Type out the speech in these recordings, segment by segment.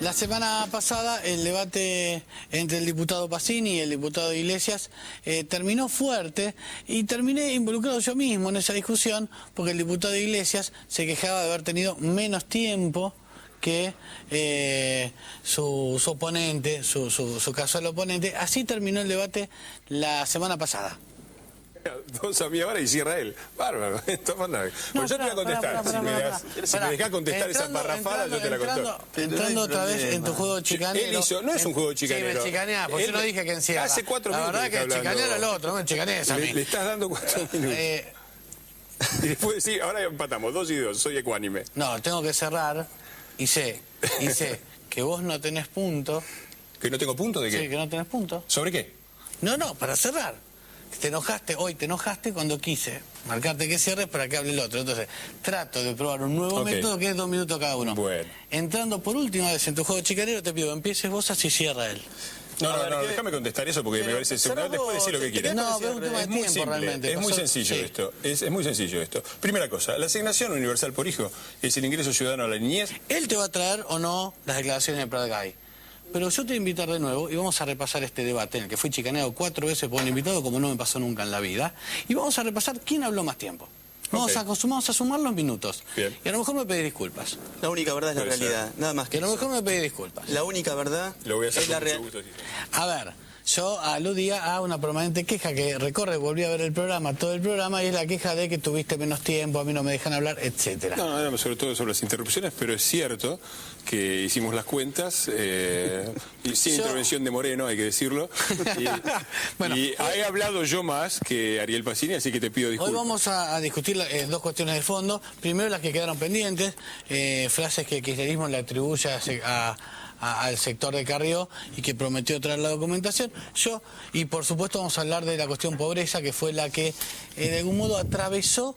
La semana pasada el debate entre el diputado Pacini y el diputado Iglesias terminó fuerte y terminé involucrado yo mismo en esa discusión porque el diputado Iglesias se quejaba de haber tenido menos tiempo que su oponente, su casual oponente. Así terminó el debate la semana pasada. 2 a mí ahora y cierra él. Bárbaro. Pues yo te voy a contestar. Si me dejás contestar esa parrafada, yo te la contesto. Entrando otra vez en tu juego chicanero. Él hizo, no es un juego chicanero. Sí, me chicanea, porque yo no dije que encierra. Hace 4 minutos. La verdad que chicanear al otro, no me chicanees a mí. Le estás dando 4 minutos. Y después sí, ahora empatamos, 2 y 2, soy ecuánime. No, tengo que cerrar y sé que vos no tenés punto. ¿Que no tengo punto de qué? Sí, que no tenés punto. ¿Sobre qué? No, para cerrar. Te enojaste cuando quise marcarte que cierres para que hable el otro. Entonces, trato de probar un nuevo método que es 2 minutos cada uno. Bueno. Entrando por última vez en tu juego chicanero, te pido, empieces vos así cierra él. No, déjame contestar eso porque me parece... Después decir lo que quieres. No, pero un tema de tiempo realmente. Es muy sencillo esto. Es muy sencillo esto. Primera cosa, la asignación universal por hijo es el ingreso ciudadano a la niñez. Él te va a traer o no las declaraciones de Pratgay. Pero yo te voy a invitar de nuevo y vamos a repasar este debate en el que fui chicaneado 4 veces por un invitado, como no me pasó nunca en la vida. Y vamos a repasar quién habló más tiempo. Vamos a sumar los minutos. Bien. Y a lo mejor me pedís disculpas. La única verdad es la realidad, nada más que a lo mejor me pedís disculpas. La única verdad es la realidad. A ver, yo aludía a una permanente queja que volví a ver el programa, todo el programa, y es la queja de que tuviste menos tiempo, a mí no me dejan hablar, etcétera. No, sobre todo sobre las interrupciones, pero es cierto que hicimos las cuentas, y sin intervención de Moreno, hay que decirlo, y he hablado yo más que Ariel Pacini, así que te pido disculpas. Hoy vamos a discutir 2 cuestiones de fondo. Primero, las que quedaron pendientes, frases que el kirchnerismo le atribuye al sector de Carrió y que prometió traer la documentación. Y por supuesto vamos a hablar de la cuestión pobreza, que fue la que de algún modo atravesó,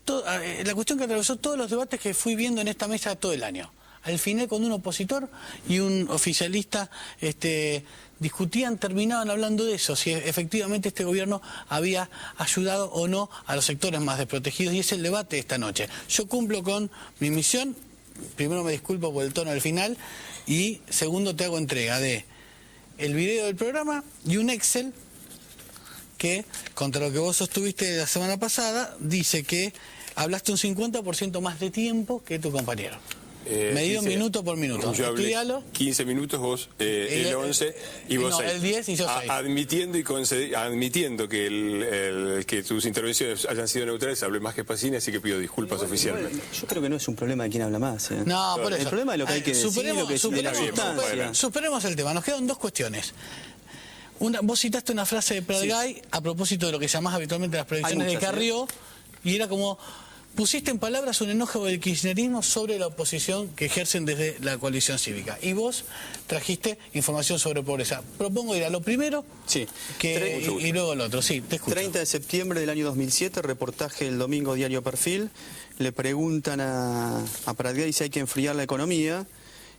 la cuestión que atravesó todos los debates que fui viendo en esta mesa todo el año. Al final, cuando un opositor y un oficialista discutían, terminaban hablando de eso, si efectivamente este gobierno había ayudado o no a los sectores más desprotegidos, y es el debate de esta noche. Yo cumplo con mi misión. Primero me disculpo por el tono al final y segundo te hago entrega de el video del programa y un Excel que, contra lo que vos sostuviste la semana pasada, dice que hablaste un 50% más de tiempo que tu compañero. Medido minuto por minuto. Yo hablé Estudialo. 15 minutos, vos el 11 y vos 6. El 10 y yo 6. Admitiendo que tus intervenciones hayan sido neutrales, hablé más que Pacini, así que pido disculpas oficialmente. Yo creo que no es un problema de quién habla más. No, por eso. El problema es lo que hay que decir, lo que es de la sustancia. Superemos el tema. Nos quedan 2 cuestiones. Vos citaste una frase de Pratgay a propósito de lo que llamás habitualmente las predicciones de Carrió, y era como... Pusiste en palabras un enojo del kirchnerismo sobre la oposición que ejercen desde la coalición cívica. Y vos trajiste información sobre pobreza. Propongo ir a lo primero y luego al otro. Sí, te escucho. 30 de septiembre del año 2007, reportaje del domingo Diario Perfil. Le preguntan a Pratgay si hay que enfriar la economía.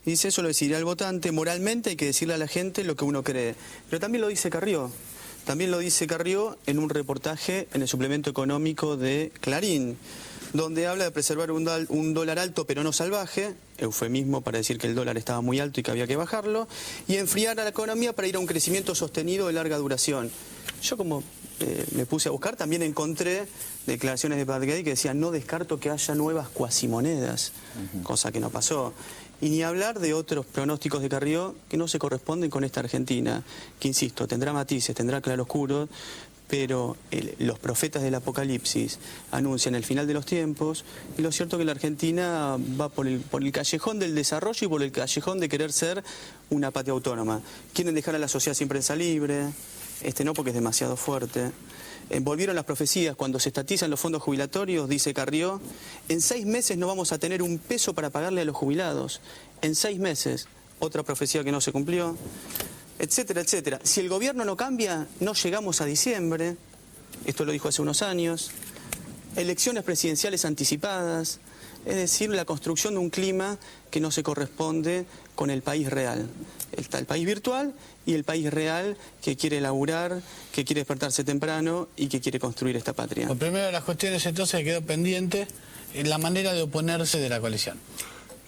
Y dice, eso lo decidirá el votante. Moralmente hay que decirle a la gente lo que uno cree. Pero también lo dice Carrió. También lo dice Carrió en un reportaje en el suplemento económico de Clarín, donde habla de preservar un dólar alto pero no salvaje, eufemismo para decir que el dólar estaba muy alto y que había que bajarlo, y enfriar a la economía para ir a un crecimiento sostenido de larga duración. Yo como me puse a buscar, también encontré declaraciones de Pratgay que decían no descarto que haya nuevas cuasimonedas, cosa que no pasó. Y ni hablar de otros pronósticos de Carrió que no se corresponden con esta Argentina, que insisto, tendrá matices, tendrá claroscuros, pero los profetas del Apocalipsis anuncian el final de los tiempos, y lo cierto es que la Argentina va por el callejón del desarrollo y por el callejón de querer ser una patria autónoma. Quieren dejar a la sociedad sin prensa libre, no porque es demasiado fuerte. Volvieron las profecías, cuando se estatizan los fondos jubilatorios, dice Carrió, en 6 meses no vamos a tener un peso para pagarle a los jubilados. En 6 meses, otra profecía que no se cumplió. Etcétera, etcétera. Si el gobierno no cambia, no llegamos a diciembre. Esto lo dijo hace unos años. Elecciones presidenciales anticipadas. Es decir, la construcción de un clima que no se corresponde con el país real. Está el país virtual y el país real que quiere laburar, que quiere despertarse temprano y que quiere construir esta patria. La primera de las cuestiones entonces quedó pendiente la manera de oponerse de la coalición.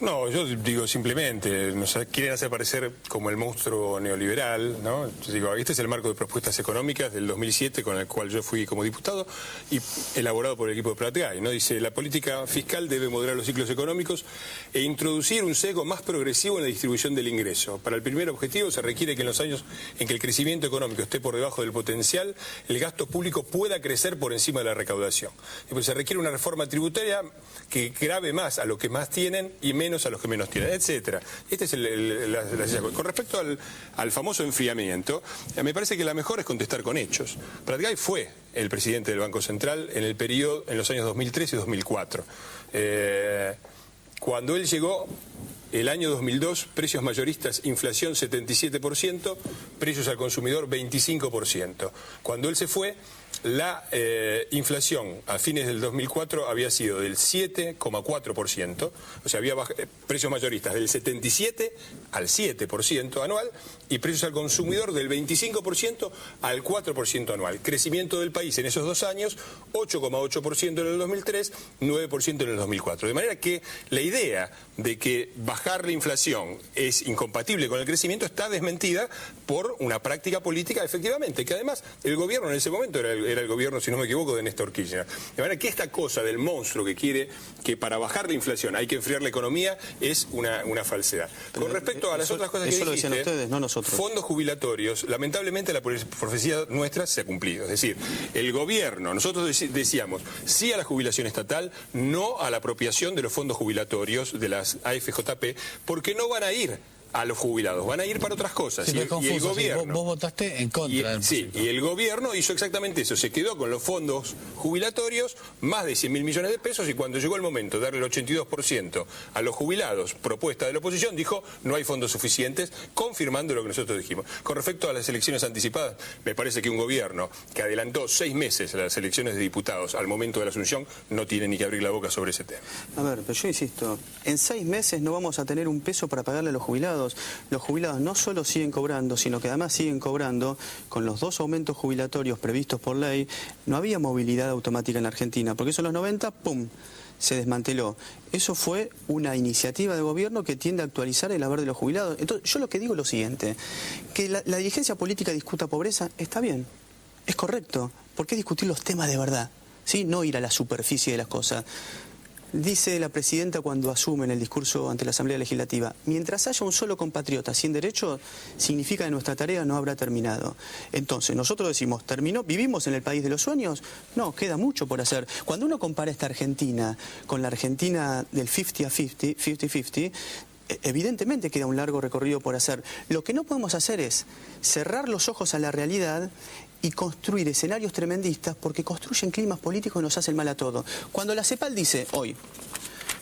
No, yo digo simplemente, nos quieren hacer parecer como el monstruo neoliberal, ¿no? Yo digo, este es el marco de propuestas económicas del 2007 con el cual yo fui como diputado y elaborado por el equipo de Pratgay, ¿no? Dice, la política fiscal debe moderar los ciclos económicos e introducir un sesgo más progresivo en la distribución del ingreso. Para el primer objetivo se requiere que en los años en que el crecimiento económico esté por debajo del potencial, el gasto público pueda crecer por encima de la recaudación. Y pues se requiere una reforma tributaria que grave más a los que más tienen y menos a los que menos tienen, etcétera. Este es con respecto al famoso enfriamiento, me parece que la mejor es contestar con hechos. Pratgay fue el presidente del Banco Central en el periodo, en los años 2003 y 2004. Cuando él llegó, el año 2002, precios mayoristas, inflación 77%, precios al consumidor 25%. Cuando él se fue, la inflación a fines del 2004 había sido del 7,4%, o sea, había precios mayoristas del 77 al 7% anual y precios al consumidor del 25% al 4% anual. Crecimiento del país en esos 2 años, 8,8% en el 2003, 9% en el 2004. De manera que la idea de que bajar la inflación es incompatible con el crecimiento está desmentida por una práctica política, efectivamente, que además el gobierno en ese momento era el gobierno, si no me equivoco, de Néstor Kirchner. De manera que esta cosa del monstruo que quiere que para bajar la inflación hay que enfriar la economía es una falsedad. Con respecto a las otras cosas que dijiste, lo decían ustedes, no nosotros. Fondos jubilatorios, lamentablemente la profecía nuestra se ha cumplido. Es decir, el gobierno, nosotros decíamos sí a la jubilación estatal, no a la apropiación de los fondos jubilatorios de las AFJP, porque no van a ir a los jubilados, van a ir para otras cosas. Sí, y el gobierno... Sí, vos votaste en contra. Sí, y el gobierno hizo exactamente eso, se quedó con los fondos jubilatorios, más de 100.000 millones de pesos, y cuando llegó el momento de darle el 82% a los jubilados, propuesta de la oposición, dijo no hay fondos suficientes, confirmando lo que nosotros dijimos. Con respecto a las elecciones anticipadas, me parece que un gobierno que adelantó 6 meses las elecciones de diputados al momento de la asunción no tiene ni que abrir la boca sobre ese tema. A ver, pero yo insisto, en 6 meses no vamos a tener un peso para pagarle a los jubilados. Los jubilados no solo siguen cobrando, sino que además siguen cobrando con los 2 aumentos jubilatorios previstos por ley. No había movilidad automática en la Argentina, porque eso en los 90, ¡pum!, se desmanteló. Eso fue una iniciativa de gobierno que tiende a actualizar el haber de los jubilados. Entonces, yo lo que digo es lo siguiente, que la dirigencia política discuta pobreza, está bien, es correcto. ¿Por qué discutir los temas de verdad? ¿Sí? No ir a la superficie de las cosas. Dice la presidenta cuando asume en el discurso ante la Asamblea Legislativa, mientras haya un solo compatriota sin derechos, significa que nuestra tarea no habrá terminado. Entonces, nosotros decimos, ¿terminó? ¿Vivimos en el país de los sueños? No, queda mucho por hacer. Cuando uno compara esta Argentina con la Argentina del 50-50, evidentemente queda un largo recorrido por hacer. Lo que no podemos hacer es cerrar los ojos a la realidad y construir escenarios tremendistas, porque construyen climas políticos y nos hacen mal a todos. Cuando la CEPAL dice hoy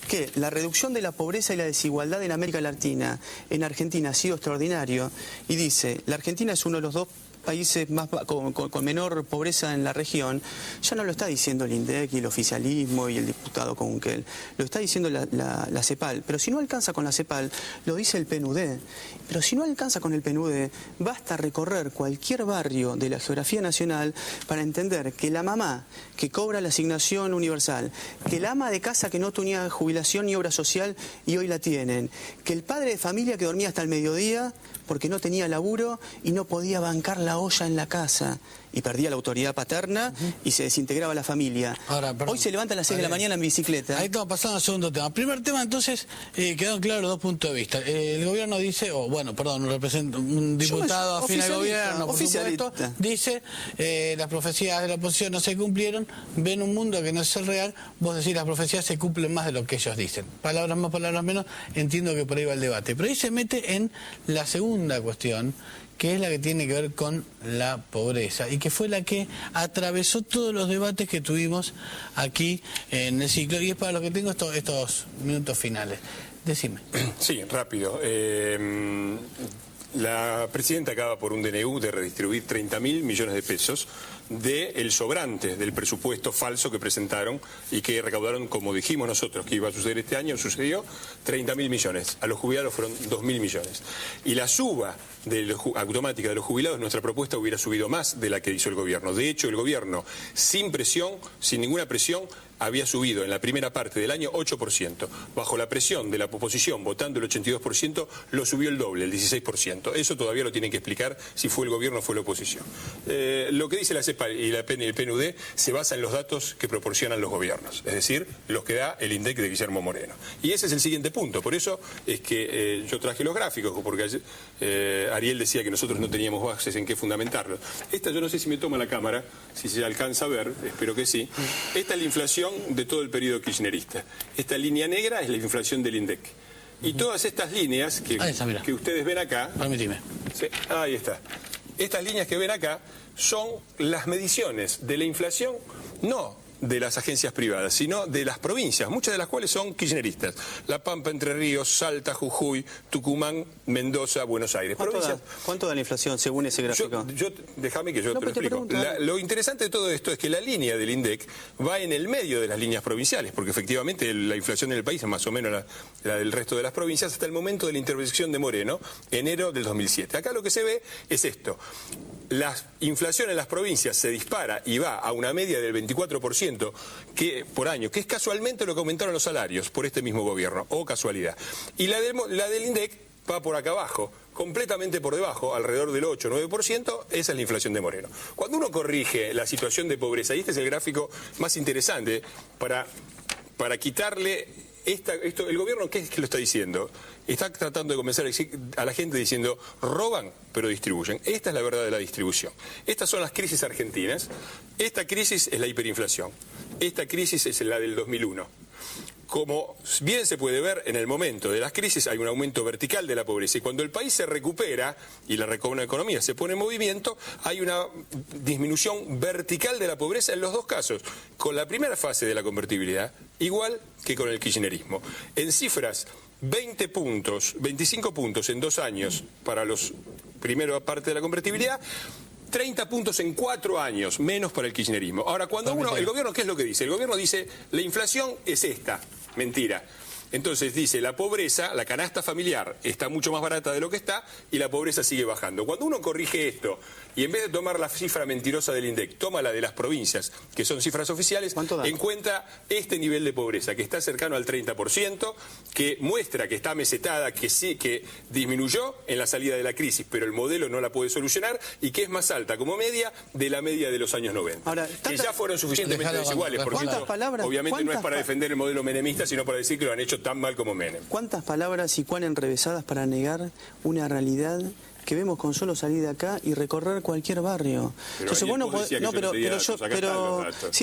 que la reducción de la pobreza y la desigualdad en América Latina, en Argentina, ha sido extraordinario, y dice, la Argentina es uno de los 2 países más con menor pobreza en la región, ya no lo está diciendo el INDEC y el oficialismo y el diputado Kunkel, lo está diciendo la CEPAL. Pero si no alcanza con la CEPAL, lo dice el PNUD. Pero si no alcanza con el PNUD, basta recorrer cualquier barrio de la geografía nacional para entender que la mamá que cobra la asignación universal, que la ama de casa que no tenía jubilación ni obra social y hoy la tienen, que el padre de familia que dormía hasta el mediodía porque no tenía laburo y no podía bancar la olla en la casa y perdía la autoridad paterna y se desintegraba la familia. Ahora, hoy se levanta a las 6 de la mañana en bicicleta. Ahí estamos pasando al segundo tema. Primer tema, entonces, quedaron claros los 2 puntos de vista. El gobierno dice, un diputado afín al gobierno, por supuesto, dice, las profecías de la oposición no se cumplieron, ven un mundo que no es el real, vos decís las profecías se cumplen más de lo que ellos dicen. Palabras más, palabras menos, entiendo que por ahí va el debate. Pero ahí se mete en la segunda cuestión, que es la que tiene que ver con la pobreza y que fue la que atravesó todos los debates que tuvimos aquí en el ciclo, y es para lo que tengo estos minutos finales. Decime. Sí, rápido. La presidenta acaba por un DNU de redistribuir 30.000 millones de pesos del sobrante del presupuesto falso que presentaron y que recaudaron, como dijimos nosotros que iba a suceder este año, sucedió 30.000 millones. A los jubilados fueron 2.000 millones. Y la suba automática de los jubilados, nuestra propuesta hubiera subido más de la que hizo el gobierno. De hecho, el gobierno, sin presión, sin ninguna presión, había subido en la primera parte del año 8%. Bajo la presión de la oposición, votando el 82%, lo subió el doble, el 16%. Eso todavía lo tienen que explicar si fue el gobierno o fue la oposición. Lo que dice la CEPAL y el PNUD se basa en los datos que proporcionan los gobiernos, es decir, los que da el INDEC de Guillermo Moreno. Y ese es el siguiente punto. Por eso es que yo traje los gráficos, porque Ariel decía que nosotros no teníamos bases en qué fundamentarlo. Esta yo no sé si me toma la cámara, si se alcanza a ver, espero que sí. Esta es la inflación de todo el periodo kirchnerista. Esta línea negra es la inflación del INDEC. Y todas estas líneas que ustedes ven acá... Permíteme. Sí, ahí está. Estas líneas que ven acá son las mediciones de la inflación, no de las agencias privadas, sino de las provincias, muchas de las cuales son kirchneristas. La Pampa, Entre Ríos, Salta, Jujuy, Tucumán, Mendoza, Buenos Aires. ¿Cuánto da la inflación según ese gráfico? Déjame que yo te lo explico. Lo interesante de todo esto es que la línea del INDEC va en el medio de las líneas provinciales, porque efectivamente la inflación en el país es más o menos la del resto de las provincias, hasta el momento de la intervención de Moreno, enero del 2007. Acá lo que se ve es esto. La inflación en las provincias se dispara y va a una media del 24% por año, que es casualmente lo que aumentaron los salarios por este mismo gobierno, o casualidad. Y la del INDEC va por acá abajo, completamente por debajo, alrededor del 8 o 9%, esa es la inflación de Moreno. Cuando uno corrige la situación de pobreza, y este es el gráfico más interesante para quitarle... el gobierno, ¿qué es que lo está diciendo? Está tratando de convencer a la gente diciendo, roban, pero distribuyen. Esta es la verdad de la distribución. Estas son las crisis argentinas. Esta crisis es la hiperinflación. Esta crisis es la del 2001. Como bien se puede ver, en el momento de las crisis hay un aumento vertical de la pobreza. Y cuando el país se recupera y la economía se pone en movimiento, hay una disminución vertical de la pobreza en los dos casos. Con la primera fase de la convertibilidad, igual que con el kirchnerismo. En cifras, 20 puntos, 25 puntos en 2 años para los primera parte de la convertibilidad, 30 puntos en 4 años, menos para el kirchnerismo. Ahora, cuando el gobierno, ¿qué es lo que dice? El gobierno dice, la inflación es esta. Mentira. Entonces dice, la pobreza, la canasta familiar está mucho más barata de lo que está y la pobreza sigue bajando. Cuando uno corrige esto y en vez de tomar la cifra mentirosa del INDEC, toma la de las provincias, que son cifras oficiales, encuentra este nivel de pobreza, que está cercano al 30%, que muestra que está mesetada, que sí, que disminuyó en la salida de la crisis, pero el modelo no la puede solucionar y que es más alta como media de la media de los años 90. Ahora, que ya fueron suficientemente desiguales, porque obviamente no es para defender el modelo menemista, sino para decir que lo han hecho tan mal como Menem. ¿Cuántas palabras y cuán enrevesadas para negar una realidad que vemos con solo salir de acá y recorrer cualquier barrio? Pero entonces,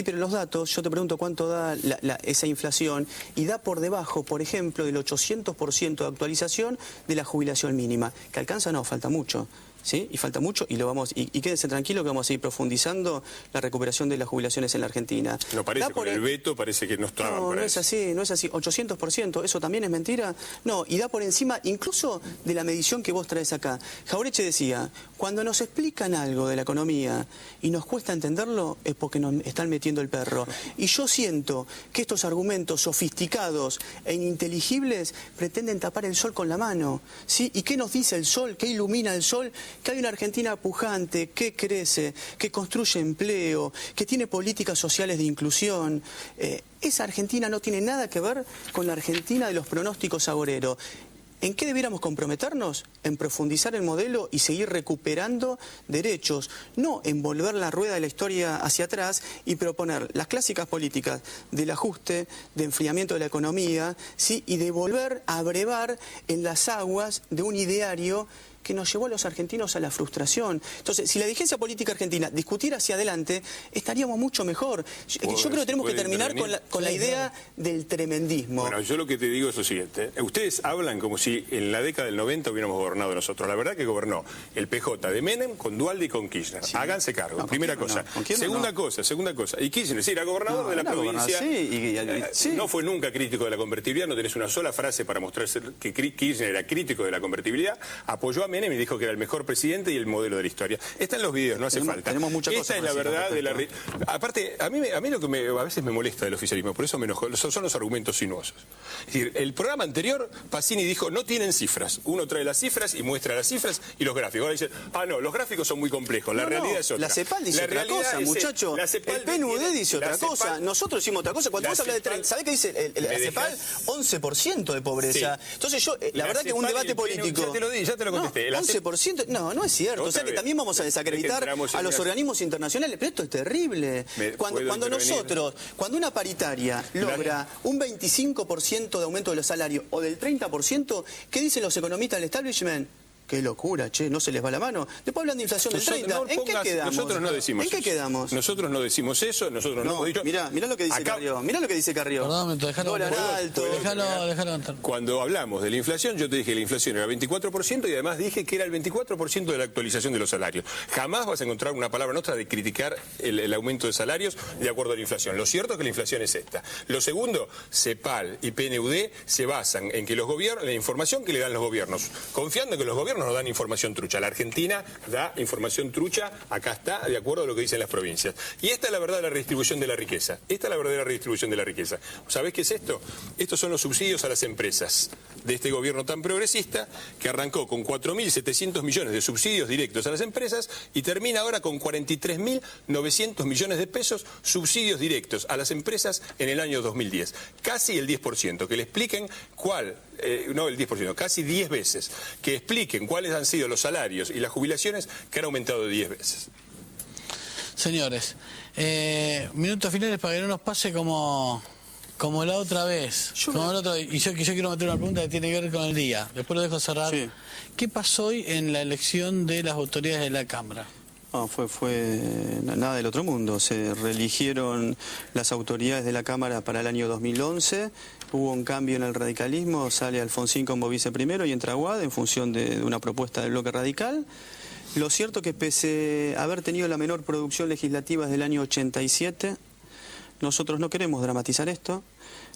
pero los datos, yo te pregunto cuánto da esa inflación y da por debajo, por ejemplo, del 800% de actualización de la jubilación mínima. ¿Que alcanza? No, falta mucho. ¿Sí? Y falta mucho y quédense tranquilo que vamos a seguir profundizando la recuperación de las jubilaciones en la Argentina. No parece, con el veto parece que no estaban por ahí. No es así, 800%, ¿eso también es mentira? No, y da por encima incluso de la medición que vos traes acá. Jauretche decía, cuando nos explican algo de la economía y nos cuesta entenderlo es porque nos están metiendo el perro. Y yo siento que estos argumentos sofisticados e ininteligibles pretenden tapar el sol con la mano, ¿sí? ¿Y qué nos dice el sol? ¿Qué ilumina el sol? Que hay una Argentina pujante, que crece, que construye empleo, que tiene políticas sociales de inclusión. Esa Argentina no tiene nada que ver con la Argentina de los pronósticos agoreros. ¿En qué debiéramos comprometernos? En profundizar el modelo y seguir recuperando derechos, no en volver la rueda de la historia hacia atrás y proponer las clásicas políticas del ajuste, de enfriamiento de la economía, ¿sí? Y de volver a brevar en las aguas de un ideario que nos llevó a los argentinos a la frustración. Entonces, si la dirigencia política argentina discutiera hacia adelante, estaríamos mucho mejor. Yo creo que tenemos que terminar con la idea del tremendismo. Bueno, yo lo que te digo es lo siguiente. Ustedes hablan como si en la década del 90 hubiéramos gobernado nosotros. La verdad que gobernó el PJ de Menem con Dualde y con Kirchner. Sí. Háganse cargo. Primera cosa. Segunda cosa. Y Kirchner, sí, era gobernador de la provincia. No fue nunca crítico de la convertibilidad. No tenés una sola frase para mostrarse que Kirchner era crítico de la convertibilidad. Apoyó a Menem y dijo que era el mejor presidente y el modelo de la historia. Están los videos, no hace falta. Tenemos muchas cosas. Esta es la verdad de la... Aparte, a mí lo que a veces me molesta del oficialismo, por eso me enojo, son los argumentos sinuosos. Es decir, el programa anterior, Pacini dijo, no tienen cifras. Uno trae las cifras y muestra las cifras y los gráficos. Ahora dicen, no, los gráficos son muy complejos, la realidad es otra. La CEPAL dice otra cosa, muchacho. El PNUD dice otra cosa. Nosotros decimos otra cosa. Cuando vos hablas de 30, ¿sabés qué dice la CEPAL? 11% de pobreza. Sí. Entonces la verdad que un debate político... Ya te lo contesté. 11%, no es cierto. O sea que también vamos a desacreditar a los organismos internacionales. Pero esto es terrible. Cuando una paritaria logra un 25% de aumento de los salarios o del 30%, ¿qué dicen los economistas del establishment? Qué locura, che, no se les va la mano. Después hablan de inflación del 30%. ¿En qué quedamos? Nosotros no decimos ¿En qué quedamos? Nosotros no decimos eso, nosotros no hemos dicho... Mirá lo que dice Carrió. Mirá lo que dice Carrió. Perdón, déjalo contar. Cuando hablamos de la inflación, yo te dije que la inflación era 24% y además dije que era el 24% de la actualización de los salarios. Jamás vas a encontrar una palabra nuestra de criticar el aumento de salarios de acuerdo a la inflación. Lo cierto es que la inflación es esta. Lo segundo, CEPAL y PNUD se basan en que los gobiernos, la información que le dan los gobiernos, confiando en que los gobiernos nos dan información trucha. La Argentina da información trucha, acá está, de acuerdo a lo que dicen las provincias. Y esta es la verdad de la redistribución de la riqueza. Esta es la verdadera redistribución de la riqueza. ¿Sabés qué es esto? Estos son los subsidios a las empresas de este gobierno tan progresista que arrancó con 4.700 millones de subsidios directos a las empresas y termina ahora con 43.900 millones de pesos subsidios directos a las empresas en el año 2010. Casi el 10%. Que le expliquen no el 10%, casi 10 veces, que expliquen cuáles han sido los salarios y las jubilaciones que han aumentado de 10 veces. Señores, minutos finales para que no nos pase como la otra vez. Y yo quiero meter una pregunta que tiene que ver con el día. Después lo dejo cerrar. Sí. ¿Qué pasó hoy en la elección de las autoridades de la Cámara? No, fue nada del otro mundo. Se reeligieron las autoridades de la Cámara para el año 2011. Hubo un cambio en el radicalismo. Sale Alfonsín como viceprimero y entra Aguad en función de una propuesta del bloque radical. Lo cierto que pese a haber tenido la menor producción legislativa desde el año 87, nosotros no queremos dramatizar esto.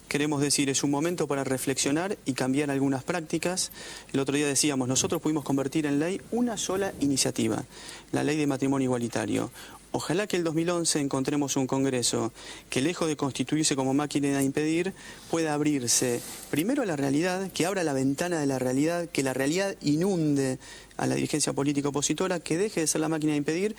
Queremos decir, es un momento para reflexionar y cambiar algunas prácticas. El otro día decíamos, nosotros pudimos convertir en ley una sola iniciativa, la ley de matrimonio igualitario. Ojalá que el 2011 encontremos un Congreso que, lejos de constituirse como máquina de impedir, pueda abrirse primero a la realidad, que abra la ventana de la realidad, que la realidad inunde a la dirigencia política opositora, que deje de ser la máquina de impedir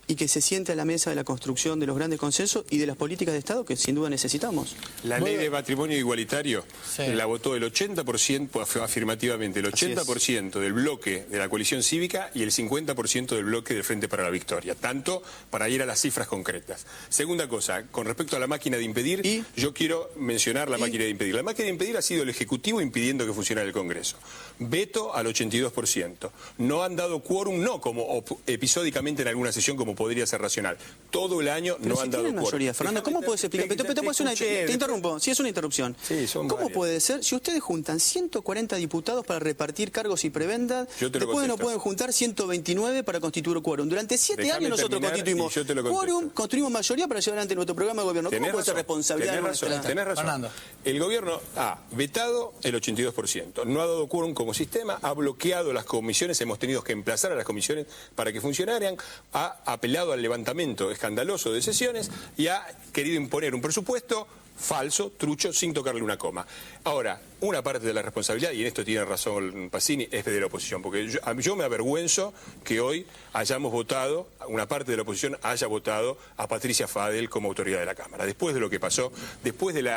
y que se siente a la mesa de la construcción de los grandes consensos y de las políticas de Estado que sin duda necesitamos. La ley de matrimonio igualitario la votó el 80% afirmativamente, el 80% del bloque de la coalición cívica y el 50% del bloque del Frente para la Victoria, tanto para ir a las cifras concretas. Segunda cosa, con respecto a la máquina de impedir, yo quiero mencionar la máquina de impedir. La máquina de impedir ha sido el Ejecutivo impidiendo que funcionara el Congreso. Veto al 82%. No han dado quórum, no como episódicamente en alguna sesión como podría ser racional. Todo el año no han dado quórum. Mayoría, Fernando, ¿cómo puedes explicar? Te interrumpo, si es una interrupción. Sí, ¿Cómo puede ser? Si ustedes juntan 140 diputados para repartir cargos y prebendas, después no pueden juntar 129 para constituir quórum. Durante 7 años nosotros constituimos quórum, construimos mayoría para llevar adelante nuestro programa de gobierno. ¿Cómo puede ser responsabilidad nuestra? Tenés razón. Fernando. El gobierno ha vetado el 82%. No ha dado quórum como sistema, ha bloqueado las comisiones, hemos tenido que emplazar a las comisiones para que funcionaran, ha apelado al levantamiento escandaloso de sesiones y ha querido imponer un presupuesto falso, trucho, sin tocarle una coma. Ahora, una parte de la responsabilidad, y en esto tiene razón Pacini, es de la oposición, porque yo me avergüenzo que hoy hayamos votado, una parte de la oposición haya votado a Patricia Fadel como autoridad de la Cámara. Después de lo que pasó, después del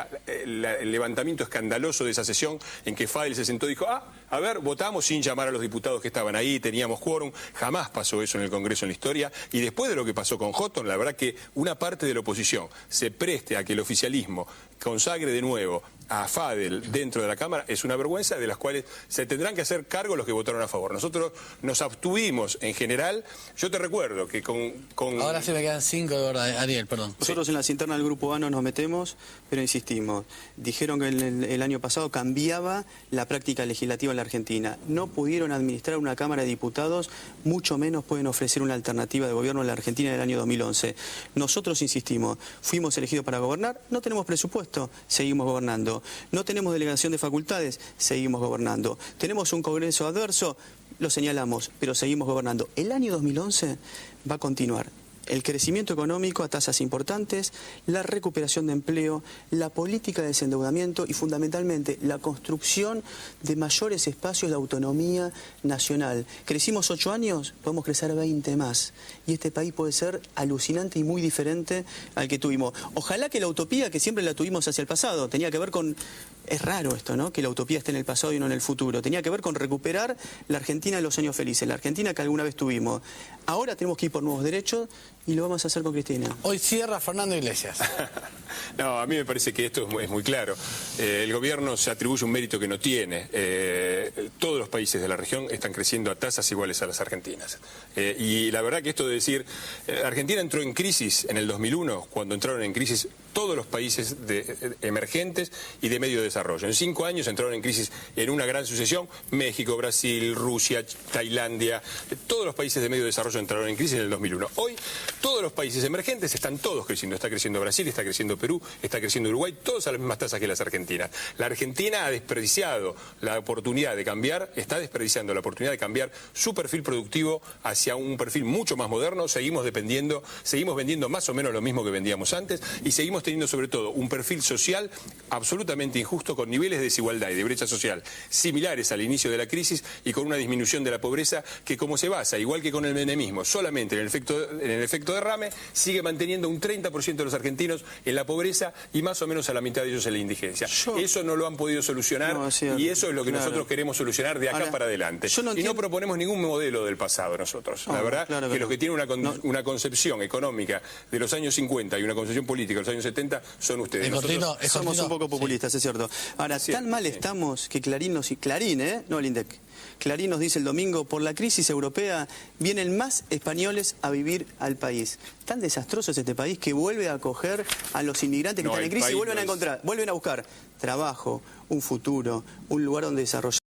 levantamiento escandaloso de esa sesión en que Fadel se sentó y dijo, a ver, votamos sin llamar a los diputados que estaban ahí, teníamos quórum, jamás pasó eso en el Congreso en la historia, y después de lo que pasó con Houghton, la verdad que una parte de la oposición se preste a que el oficialismo consagre de nuevo a Fadel dentro de la Cámara es una vergüenza de las cuales se tendrán que hacer cargo los que votaron a favor. Nosotros nos abstuvimos en general. Yo te recuerdo que con... Ahora sí me quedan 5 de verdad, Ariel, perdón. Nosotros en las internas del Grupo A no nos metemos, pero insistimos. Dijeron que el año pasado cambiaba la práctica legislativa en la Argentina. No pudieron administrar una Cámara de Diputados, mucho menos pueden ofrecer una alternativa de gobierno en la Argentina en el año 2011. Nosotros insistimos, fuimos elegidos para gobernar, no tenemos presupuesto, seguimos gobernando. No tenemos delegación de facultades, seguimos gobernando. Tenemos un Congreso adverso, lo señalamos, pero seguimos gobernando. El año 2011 va a continuar. El crecimiento económico a tasas importantes, la recuperación de empleo, la política de desendeudamiento y fundamentalmente la construcción de mayores espacios de autonomía nacional. Crecimos 8 años, podemos crecer 20 más. Y este país puede ser alucinante y muy diferente al que tuvimos. Ojalá que la utopía, que siempre la tuvimos hacia el pasado, tenía que ver con... Es raro esto, ¿no? Que la utopía esté en el pasado y no en el futuro. Tenía que ver con recuperar la Argentina de los años felices, la Argentina que alguna vez tuvimos. Ahora tenemos que ir por nuevos derechos y lo vamos a hacer con Cristina. Hoy cierra Fernando Iglesias. No, a mí me parece que esto es muy claro. El gobierno se atribuye un mérito que no tiene. Todos los países de la región están creciendo a tasas iguales a las argentinas. Y la verdad que esto de decir, Argentina entró en crisis en el 2001, cuando entraron en crisis todos los países emergentes y de medio desarrollo. En 5 años entraron en crisis en una gran sucesión, México, Brasil, Rusia, Tailandia, todos los países de medio desarrollo entraron en crisis en el 2001. Hoy todos los países emergentes están todos creciendo. Está creciendo Brasil, está creciendo Perú, está creciendo Uruguay, todos a las mismas tasas que las argentinas. La Argentina ha desperdiciado la oportunidad de cambiar, está desperdiciando la oportunidad de cambiar su perfil productivo hacia un perfil mucho más moderno. Seguimos vendiendo más o menos lo mismo que vendíamos antes y seguimos teniendo sobre todo un perfil social absolutamente injusto, con niveles de desigualdad y de brecha social similares al inicio de la crisis y con una disminución de la pobreza que, como se basa, igual que con el menemismo, solamente en el efecto derrame, sigue manteniendo un 30% de los argentinos en la pobreza y más o menos a la mitad de ellos en la indigencia. Eso no lo han podido solucionar y eso es lo que nosotros queremos solucionar de acá para adelante. Y no proponemos ningún modelo del pasado nosotros. La verdad que los que tienen una concepción económica de los años 50 y una concepción política de los años 70 son ustedes. Nosotros somos un poco populistas, es cierto. Ahora, tan mal estamos que Clarín, no el INDEC, Clarín nos dice el domingo, por la crisis europea vienen más españoles a vivir al país. Tan desastroso es este país que vuelve a acoger a los inmigrantes que están en crisis y vuelven a buscar trabajo, un futuro, un lugar donde desarrollar.